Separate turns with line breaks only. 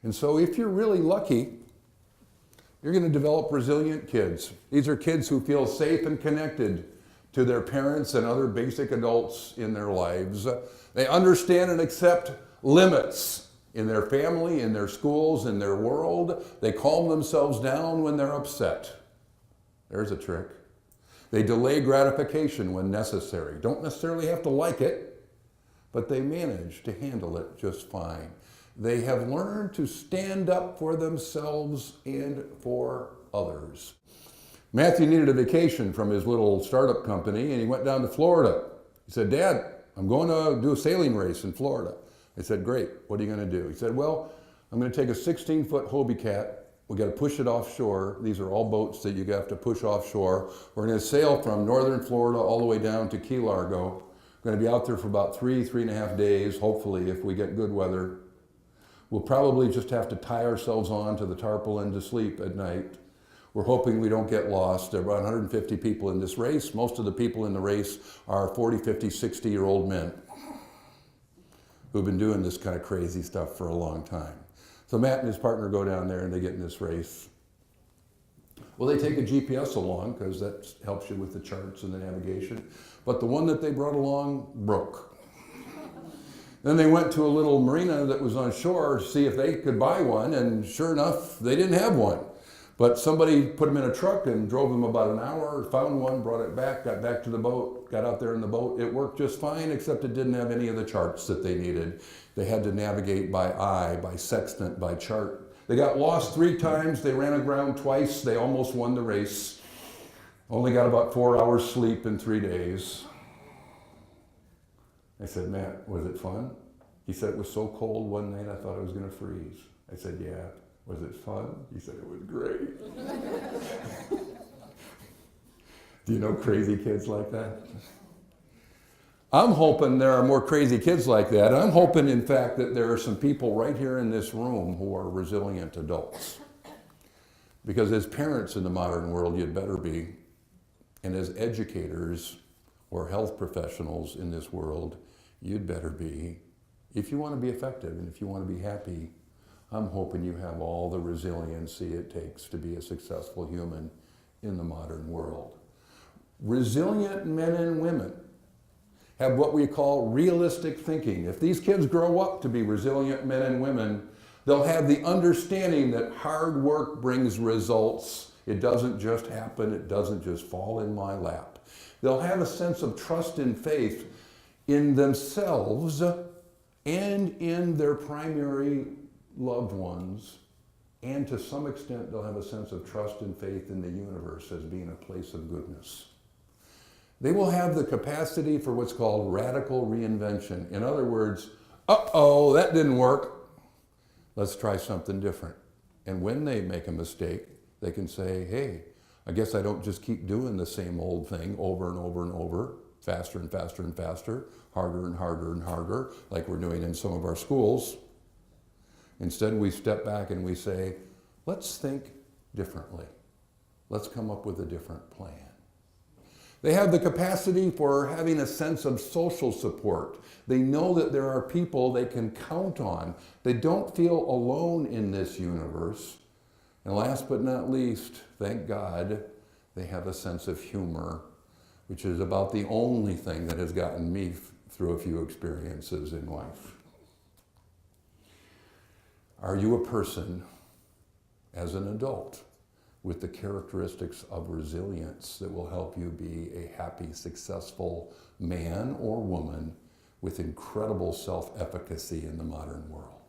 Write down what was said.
And so if you're really lucky, you're going to develop resilient kids. These are kids who feel safe and connected to their parents and other basic adults in their lives. They understand and accept limits in their family, in their schools, in their world. They calm themselves down when they're upset. There's a trick. They delay gratification when necessary. Don't necessarily have to like it, but they manage to handle it just fine. They have learned to stand up for themselves and for others. Matthew needed a vacation from his little startup company, and he went down to Florida. He said, "Dad, I'm going to do a sailing race in Florida." I said, "Great, what are you going to do?" He said, "Well, I'm going to take a 16-foot Hobie Cat. We got to push it offshore. These are all boats that you have to push offshore. We're going to sail from northern Florida all the way down to Key Largo. We're going to be out there for about 3.5 days, hopefully, if we get good weather. We'll probably just have to tie ourselves on to the tarpaulin to sleep at night. We're hoping we don't get lost. There are about 150 people in this race. Most of the people in the race are 40, 50, 60-year-old men who've been doing this kind of crazy stuff for a long time." So Matt and his partner go down there and they get in this race. Well, they take a GPS along because that helps you with the charts and the navigation. But the one that they brought along broke. Then they went to a little marina that was on shore to see if they could buy one, and sure enough, they didn't have one. But somebody put them in a truck and drove them about an hour, found one, brought it back, got back to the boat, got out there in the boat. It worked just fine, except it didn't have any of the charts that they needed. They had to navigate by eye, by sextant, by chart. They got lost 3 times. They ran aground twice. They almost won the race. Only got about 4 hours sleep in 3 days. I said, "Matt, was it fun?" He said, "It was so cold one night I thought I was going to freeze." I said, "Yeah. Was it fun?" He said, "It was great." Do you know crazy kids like that? I'm hoping there are more crazy kids like that. I'm hoping, in fact, that there are some people right here in this room who are resilient adults. Because as parents in the modern world, you'd better be. And as educators or health professionals in this world, you'd better be. If you want to be effective and if you want to be happy, I'm hoping you have all the resiliency it takes to be a successful human in the modern world. Resilient men and women have what we call realistic thinking. If these kids grow up to be resilient men and women, they'll have the understanding that hard work brings results. It doesn't just happen. It doesn't just fall in my lap. They'll have a sense of trust and faith in themselves and in their primary loved ones, and to some extent they'll have a sense of trust and faith in the universe as being a place of goodness. They will have the capacity for what's called radical reinvention. In other words, uh-oh, that didn't work. Let's try something different. And when they make a mistake, they can say, "Hey, I guess I don't just keep doing the same old thing over and over and over, faster and faster and faster, harder and harder and harder, like we're doing in some of our schools." Instead, we step back and we say, let's think differently. Let's come up with a different plan. They have the capacity for having a sense of social support. They know that there are people they can count on. They don't feel alone in this universe. And last but not least, thank God, they have a sense of humor, which is about the only thing that has gotten me through a few experiences in life. Are you a person, as an adult, with the characteristics of resilience that will help you be a happy, successful man or woman with incredible self-efficacy in the modern world?